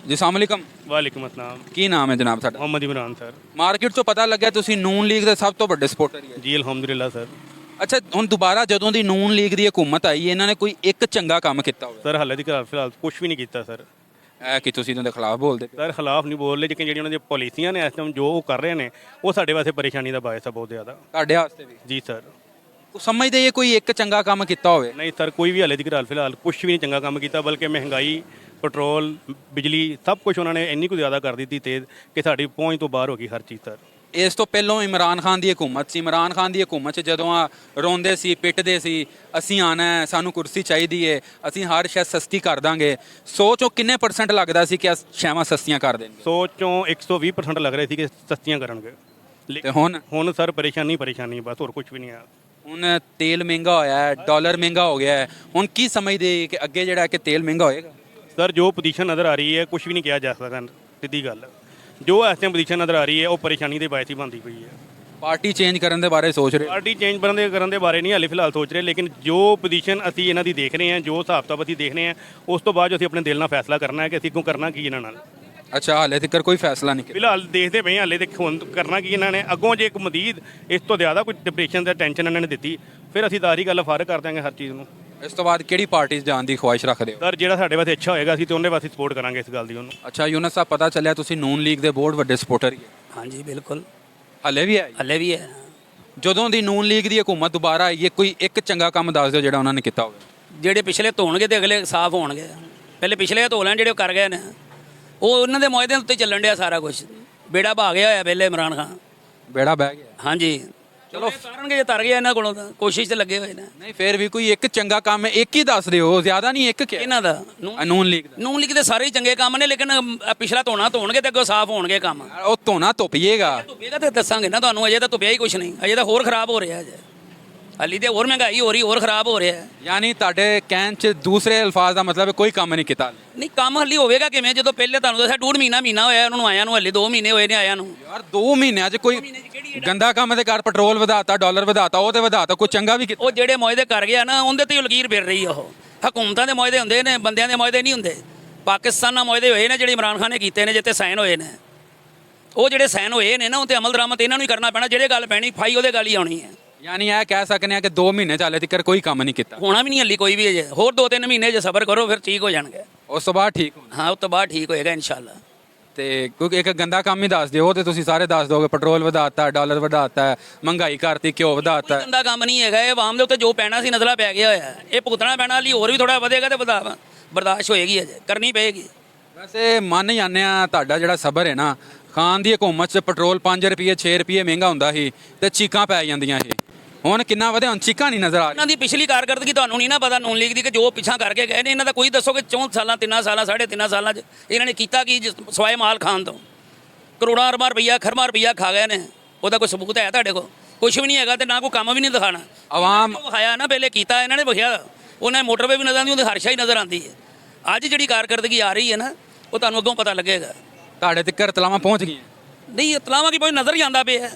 ਜੀ ਅਸਲਾਮ ਵਾਲੇਕਮ। ਵਾਲੇਕੁਮ ਅਸਲਾਮ। ਕੀ ਨਾਮ ਹੈ ਜਨਾਬ ਤੁਹਾਡਾ? ਮੁਹੰਮਦ ਇਮਰਾਨ ਸਰ। ਮਾਰਕੀਟ ਤੋਂ ਪਤਾ ਲੱਗਿਆ ਤੁਸੀਂ ਨੂਨ ਲੀਗ ਦੇ ਸਭ ਤੋਂ ਵੱਡੇ ਸਪੋਰਟਰ ਹੀ ਹੈ। ਜੀ ਅਲਹਮਦੁਲਿਲਾ ਸਰ। ਅੱਛਾ, ਹੁਣ ਦੁਬਾਰਾ ਜਦੋਂ ਦੀ ਨੂਨ ਲੀਗ ਦੀ ਹਕੂਮਤ ਆਈ ਇਹਨਾਂ ਨੇ ਕੋਈ ਇੱਕ ਚੰਗਾ ਕੰਮ ਕੀਤਾ ਹੋਵੇ? ਸਰ ਹਾਲੇ ਦੀ ਫਿਲਹਾਲ ਕੁਝ ਵੀ ਨਹੀਂ ਕੀਤਾ ਸਰ। ਇਹ ਕਿ ਤੁਸੀਂ ਇਹਨਾਂ ਦੇ ਖਿਲਾਫ ਬੋਲਦੇ ਪਏ? ਸਰ ਖਿਲਾਫ ਨਹੀਂ ਬੋਲ ਰਹੇ, ਲੇਕਿਨ ਜਿਹੜੀਆਂ ਉਹਨਾਂ ਦੀਆਂ ਪਾਲਿਸੀਆਂ ਨੇ ਇਸ ਟਾਈਮ ਜੋ ਉਹ ਕਰ ਰਹੇ ਨੇ ਉਹ ਸਾਡੇ ਵਾਸਤੇ ਪਰੇਸ਼ਾਨੀ ਦਾ ਬਾਇਸ ਹੈ ਬਹੁਤ ਜ਼ਿਆਦਾ। ਤੁਹਾਡੇ ਵਾਸਤੇ ਵੀ? ਜੀ ਸਰ। ਉਹ ਸਮਝਦੇ ਇਹ ਕੋਈ ਇੱਕ ਚੰਗਾ ਕੰਮ ਕੀਤਾ ਹੋਵੇ? ਨਹੀਂ ਸਰ, ਕੋਈ ਵੀ ਹਾਲੇ ਦੀ ਫਿਲਹਾਲ ਕੁਝ ਵੀ ਨਹੀਂ ਚੰਗਾ ਕੰਮ ਕੀਤਾ, ਬਲਕਿ ਮਹਿੰਗਾਈ, ਪੈਟਰੋਲ, ਬਿਜਲੀ ਸਭ ਕੁਝ ਉਹਨਾਂ ਨੇ ਇੰਨੀ ਕੁ ਜ਼ਿਆਦਾ ਕਰ ਦਿੱਤੀ ਤੇਜ਼ ਕਿ ਸਾਡੀ ਪਹੁੰਚ ਤੋਂ ਬਾਹਰ ਹੋ ਗਈ ਹਰ ਚੀਜ਼ ਸਰ। ਇਸ ਤੋਂ ਪਹਿਲਾਂ ਇਮਰਾਨ ਖਾਨ ਦੀ ਹਕੂਮਤ ਸੀ। ਇਮਰਾਨ ਖਾਨ ਦੀ ਹਕੂਮਤ 'ਚ ਜਦੋਂ ਆ ਰੋਂਦੇ ਸੀ, ਪਿੱਟਦੇ ਸੀ, ਅਸੀਂ ਆਣਾ ਹੈ, ਸਾਨੂੰ ਕੁਰਸੀ ਚਾਹੀਦੀ ਹੈ, ਅਸੀਂ ਹਰ ਸ਼ੈ ਸਸਤੀ ਕਰ ਦਾਂਗੇ, ਸੋਚੋ ਕਿੰਨੇ % ਲੱਗਦਾ ਸੀ ਕਿ ਸ਼ੈਵਾਂ ਸਸਤੀਆਂ ਕਰ ਦੇਣਗੇ? ਸੋਚੋਂ 120% ਲੱਗ ਰਹੇ ਸੀ ਕਿ ਸਸਤੀਆਂ ਕਰਨਗੇ। ਤੇ ਹੁਣ ਸਰ ਪਰੇਸ਼ਾਨੀ ਬਸ, ਹੋਰ ਕੁਝ ਵੀ ਨਹੀਂ ਆ। ਹੁਣ ਤੇਲ ਮਹਿੰਗਾ ਹੋਇਆ ਹੈ, ਡਾਲਰ ਮਹਿੰਗਾ ਹੋ ਗਿਆ ਹੈ। ਹੁਣ ਕੀ ਸਮਝਦੇ ਕਿ ਅੱਗੇ ਜਿਹੜਾ ਕਿ ਤੇਲ ਮਹਿੰਗਾ ਹੋਏਗਾ? ਸਰ ਜੋ ਪੋਜੀਸ਼ਨ ਨਜ਼ਰ ਆ ਰਹੀ ਹੈ ਕੁਝ ਵੀ ਨਹੀਂ ਕਿਹਾ ਜਾ ਸਕਦਾ, ਸਿੱਧੀ ਗੱਲ। ਜੋ ਇਸ ਟਾਈਮ ਪੋਜੀਸ਼ਨ ਨਜ਼ਰ ਆ ਰਹੀ ਹੈ ਉਹ ਪਰੇਸ਼ਾਨੀ ਦੇ ਬਾਇਸ ਹੀ ਬਣਦੀ ਪਈ ਹੈ। ਪਾਰਟੀ ਚੇਂਜ ਕਰਨ ਦੇ ਬਾਰੇ ਸੋਚ ਰਹੇ? ਪਾਰਟੀ ਚੇਂਜ ਕਰਨ ਦੇ ਬਾਰੇ ਨਹੀਂ ਹਾਲੇ ਫਿਲਹਾਲ ਸੋਚ ਰਹੇ, ਲੇਕਿਨ ਜੋ ਪੋਜੀਸ਼ਨ ਅਸੀਂ ਇਹਨਾਂ ਦੀ ਦੇਖ ਰਹੇ ਹਾਂ, ਜੋ ਹਿਸਾਬ ਕਿਤਾਬ ਅਸੀਂ ਦੇਖ ਰਹੇ ਹਾਂ, ਉਸ ਤੋਂ ਬਾਅਦ ਅਸੀਂ ਆਪਣੇ ਦਿਲ ਨਾਲ ਫੈਸਲਾ ਕਰਨਾ ਹੈ ਕਿ ਅਸੀਂ ਅੱਗੋਂ ਕਰਨਾ ਕੀ ਇਹਨਾਂ ਨਾਲ। ਅੱਛਾ, ਹਾਲੇ ਤੱਕ ਕੋਈ ਫੈਸਲਾ ਨਹੀਂ ਕੀਤਾ? ਫਿਲਹਾਲ ਦੇਖਦੇ ਪਏ ਹਾਂ, ਹਾਲੇ ਤੱਕ ਹੁਣ ਕਰਨਾ ਕੀ ਇਹਨਾਂ ਨੇ। ਅੱਗੋਂ ਜੇ ਇੱਕ ਮਜ਼ੀਦ ਇਸ ਤੋਂ ਜ਼ਿਆਦਾ ਕੋਈ ਡਿਪਰੈਸ਼ਨ ਦਾ ਟੈਨਸ਼ਨ ਇਹਨਾਂ ਨੇ ਦਿੱਤੀ, ਫਿਰ ਅਸੀਂ ਤਾਰੀ ਗੱਲ ਫਰਕ ਕਰ ਦਾਂਗੇ ਹਰ ਚੀਜ਼ ਨੂੰ। ਇਸ ਤੋਂ ਬਾਅਦ ਕਿਹੜੀ ਪਾਰਟੀ 'ਚ ਜਾਣ ਦੀ ਖੁਆਇਸ਼ ਰੱਖਦੇ ਹੋ? ਸਰ ਜਿਹੜਾ ਸਾਡੇ ਵਾਸਤੇ ਅੱਛਾ ਹੋਏਗਾ ਅਸੀਂ ਤੇ ਉਹਦੇ ਵਾਸਤੇ ਸਪੋਰਟ ਕਰਾਂਗੇ ਇਸ ਗੱਲ ਦੀ ਉਹਨੂੰ। ਅੱਛਾ ਯੂਨਸ ਸਾਹਿਬ, ਪਤਾ ਚੱਲਿਆ ਤੁਸੀਂ ਨੂਨ ਲੀਗ ਦੇ ਬਹੁਤ ਵੱਡੇ ਸਪੋਰਟਰ ਹੀ ਹੈ। ਹਾਂਜੀ ਬਿਲਕੁਲ। ਹਲੇ ਵੀ ਹੈ? ਹੱਲੇ ਵੀ ਹੈ। ਜਦੋਂ ਦੀ ਨੂਨ ਲੀਗ ਦੀ ਹਕੂਮਤ ਦੁਬਾਰਾ ਆਈ ਹੈ, ਕੋਈ ਇੱਕ ਚੰਗਾ ਕੰਮ ਦੱਸ ਦਿਓ ਜਿਹੜਾ ਉਹਨਾਂ ਨੇ ਕੀਤਾ ਹੋਵੇ। ਜਿਹੜੇ ਪਿਛਲੇ ਧੋਣਗੇ ਤੇ ਅਗਲੇ ਸਾਫ਼ ਹੋਣਗੇ। ਪਹਿਲੇ ਪਿਛਲੇ ਧੋ ਲੈਣ ਜਿਹੜੇ ਉਹ ਕਰ ਗਏ ਨੇ, ਉਹ ਉਹਨਾਂ ਦੇ ਮੁਆਹਦੇ ਉੱਤੇ ਚੱਲਣ ਡਿਆ ਸਾਰਾ ਕੁਝ। ਬੇੜਾ ਭਾ ਗਿਆ ਹੋਇਆ ਪਹਿਲੇ ਇਮਰਾਨ ਖਾਨ। ਬੇੜਾ ਬਹਿ ਗਿਆ? ਹਾਂਜੀ ਚਲੋ ਤਾਰਨਗੇ, ਜੇ ਤਰ ਗਿਆ ਇਹਨਾਂ ਕੋਲੋਂ ਤਾਂ ਕੋਸ਼ਿਸ਼ ਤੇ ਲੱਗੇ ਹੋਏ ਨੇ। ਨਹੀਂ ਫਿਰ ਵੀ ਕੋਈ ਇੱਕ ਚੰਗਾ ਕੰਮ ਇੱਕ ਹੀ ਦੱਸ ਦਿਓ, ਜ਼ਿਆਦਾ ਨਹੀਂ, ਇੱਕ ਕਿਹਾ ਇਹਨਾਂ ਦਾ ਨੂਨ ਲੀਗ ਦਾ। ਨੂਨ ਲੀਗ ਦੇ ਸਾਰੇ ਹੀ ਚੰਗੇ ਕੰਮ ਨੇ, ਲੇਕਿਨ ਪਿਛਲਾ ਧੋਣਾ ਧੋਣਗੇ ਤੇ ਅੱਗੋਂ ਸਾਫ਼ ਹੋਣਗੇ ਕੰਮ। ਉਹ ਧੋਣਾ ਧੁੱਪੀਏਗਾ। ਧੁੱਪੇਗਾ ਤੇ ਦੱਸਾਂਗੇ ਨਾ ਤੁਹਾਨੂੰ। ਅਜੇ ਤਾਂ ਧੁੱਪਿਆ ਹੀ ਕੁਛ ਨਹੀਂ, ਅਜੇ ਤਾਂ ਹੋਰ ਖਰਾਬ ਹੋ ਰਿਹਾ। ਅਜੇ ਹਾਲੀ ਤੇ ਹੋਰ ਮਹਿੰਗਾਈ ਹੋ ਰਹੀ, ਹੋਰ ਖਰਾਬ ਹੋ ਰਿਹਾ। ਯਾਨੀ ਤੁਹਾਡੇ ਕਹਿਣ 'ਚ ਦੂਸਰੇ ਅਲਫਾਜ਼ ਦਾ ਮਤਲਬ ਕੋਈ ਕੰਮ ਨਹੀਂ ਕੀਤਾ? ਨਹੀਂ, ਕੰਮ ਹਾਲੀ ਹੋਵੇਗਾ ਕਿਵੇਂ ਜਦੋਂ ਪਹਿਲੇ ਤੁਹਾਨੂੰ ਦੱਸਿਆ 2.5 ਮਹੀਨਾ ਹੋਇਆ ਉਹਨਾਂ ਨੂੰ ਆਇਆ ਨੂੰ, ਹਾਲੇ 2 ਮਹੀਨੇ ਹੋਏ ਨੇ ਆਇਆ ਨੂੰ। ਯਾਰ 2 ਮਹੀਨਿਆਂ 'ਚ ਕੋਈ ਗੰਦਾ ਕੰਮ ਤੇ ਕਰ, ਪੈਟਰੋਲ ਵਧਾਤਾ, ਡਾਲਰ ਵਧਾਤਾ, ਉਹ ਤੇ ਵਧਾਤਾ, ਕੋਈ ਚੰਗਾ ਵੀ ਕੀਤਾ? ਉਹ ਜਿਹੜੇ ਮੁਆਹਦੇ ਕਰ ਗਿਆ ਨਾ ਉਹਦੇ ਤੇ ਲਕੀਰ ਫਿਰ ਰਹੀ ਆ। ਉਹ ਹਕੂਮਤਾਂ ਦੇ ਮੁਆਹਦੇ ਹੁੰਦੇ ਨੇ, ਬੰਦਿਆਂ ਦੇ ਮੁਆਹਦੇ ਨਹੀਂ ਹੁੰਦੇ। ਪਾਕਿਸਤਾਨ ਨਾਲ ਮੁਆਹਦੇ ਹੋਏ ਨੇ ਜਿਹੜੇ ਇਮਰਾਨ ਖਾਨ ਨੇ ਕੀਤੇ ਨੇ, ਜਿੱਤੇ ਸਾਈਨ ਹੋਏ ਨੇ। ਉਹ ਜਿਹੜੇ ਸਾਈਨ ਹੋਏ ਨੇ ਨਾ ਉਹ ਤੇ ਅਮਲ ਦਰਾਮਦ ਇਹਨਾਂ ਨੂੰ ਹੀ ਕਰਨਾ ਪੈਣਾ। ਜਿਹੜੇ ਗੱਲ ਪੈਣੀ ਫਾਈ ਉਹਦੇ ਗੱਲ ਹੀ ਆਉਣੀ ਹੈ। ਯਾਨੀ ਇਹ ਕਹਿ ਸਕਨੇ ਆ ਕਿ 2 ਮਹੀਨੇ ਚਾਲੇ ਤੱਕ ਕੋਈ ਕੰਮ ਨਹੀਂ ਕੀਤਾ? ਹੋਣਾ ਵੀ ਨਹੀਂ ਹੱਲੀ ਕੋਈ ਵੀ ਅਜੇ। ਹੋਰ 2-3 ਮਹੀਨੇ ਜੇ ਸਬਰ ਕਰੋ ਫਿਰ ਠੀਕ ਹੋ ਜਾਣਗੇ। ਉਸ ਤੋਂ ਬਾਅਦ ਠੀਕ ਹੋਣਾ? ਹਾਂ, ਉਸ ਤੋਂ ਬਾਅਦ ਠੀਕ ਹੋਏਗਾ ਇਨਸ਼ਾਅੱਲਾ। ਤੇ ਕੋਈ ਇੱਕ ਗੰਦਾ ਕੰਮ ਹੀ ਦੱਸ ਦਿਓ, ਉਹ ਤੇ ਤੁਸੀਂ ਸਾਰੇ ਦੱਸ ਦੋਗੇ। ਪੈਟਰੋਲ ਵਧਾਤਾ, ਡਾਲਰ ਵਧਾਤਾ, ਮਹਿੰਗਾਈ ਕਰਤੀ, ਘਿਓ ਵਧਾਤਾ। ਗੰਦਾ ਕੰਮ ਨਹੀਂ ਹੈਗਾ ਇਹ। ਆਵਾਮ ਦੇ ਉੱਤੇ ਜੋ ਪੈਣਾ ਸੀ ਨਜ਼ਲਾ ਪੈ ਗਿਆ ਹੋਇਆ। ਇਹ ਭੁਗਤਣਾ ਪੈਣਾ। ਹਾਲੀ ਹੋਰ ਵੀ ਥੋੜਾ ਵਧੇਗਾ ਤੇ ਬਰਦਾਸ਼ਤ ਹੋਏਗੀ, ਅਜੇ ਕਰਨੀ ਪਏਗੀ। ਵੈਸੇ ਮੰਨ ਜਾਂਦੇ ਆ ਤੁਹਾਡਾ ਜਿਹੜਾ ਸਬਰ ਹੈ ਨਾ। ਖਾਨ ਦੀ ਹਕੂਮਤ 'ਚ ਪੈਟਰੋਲ 5 ਰੁਪਏ 6 ਰੁਪਏ ਮਹਿੰਗਾ ਹੁੰਦਾ ਸੀ ਤੇ ਚੀਕਾਂ ਪੈ ਜਾਂਦੀਆਂ ਸੀ। ਹੁਣ ਕਿੰਨਾ ਵਧਿਆ? ਹੁਣ ਚੀਕਾਂ ਨਹੀਂ ਨਜ਼ਰ ਆ ਇਹਨਾਂ ਦੀ ਪਿਛਲੀ ਕਾਰਗਰਦਗੀ ਤੁਹਾਨੂੰ ਨਹੀਂ ਨਾ ਪਤਾ ਨੂਨ ਲੀਗ ਦੀ, ਕਿ ਜੋ ਪਿੱਛਾ ਕਰਕੇ ਗਏ ਨੇ। ਇਹਨਾਂ ਦਾ ਕੋਈ ਦੱਸੋ ਕਿ 64 ਸਾਲਾਂ 3 ਸਾਲਾਂ 3.5 ਸਾਲਾਂ 'ਚ ਇਹਨਾਂ ਨੇ ਕੀਤਾ ਕੀ ਸਵਾਏ ਮਾਲ ਖਾਣ ਤੋਂ? ਕਰੋੜਾਂ ਅਰਬਾਂ ਰੁਪਈਆ, ਖਰਮਾਂ ਰੁਪਈਆ ਖਾ ਗਏ ਨੇ। ਉਹਦਾ ਕੋਈ ਸਬੂਤ ਹੈ ਤੁਹਾਡੇ ਕੋਲ? ਕੁਛ ਵੀ ਨਹੀਂ ਹੈਗਾ ਤੇ ਨਾ ਕੋਈ ਕੰਮ ਵੀ ਨਹੀਂ ਦਿਖਾਣਾ। ਆਵਾਮ ਵਿਖਾਇਆ ਨਾ ਪਹਿਲੇ ਕੀਤਾ ਇਹਨਾਂ ਨੇ, ਵਿਖਿਆ। ਉਹਨਾਂ ਨੇ ਮੋਟਰਵੇ ਵੀ ਨਜ਼ਰ ਆਉਂਦੀ, ਉਹਦੀ ਹਰਸ਼ਾ ਹੀ ਨਜ਼ਰ ਆਉਂਦੀ ਹੈ। ਅੱਜ ਜਿਹੜੀ ਕਾਰਗਰਦਗੀ ਆ ਰਹੀ ਹੈ ਨਾ ਉਹ ਤੁਹਾਨੂੰ ਅੱਗੋਂ ਪਤਾ ਲੱਗੇਗਾ। ਤੁਹਾਡੇ ਤੱਕ ਇਤਲਾਵਾਂ ਪਹੁੰਚ ਗਈਆਂ? ਨਹੀਂ, ਇਤਲਾਵਾਂ ਕੀ ਪਹੁੰਚ, ਨਜ਼ਰ ਹੀ ਆਉਂਦਾ ਪਿਆ।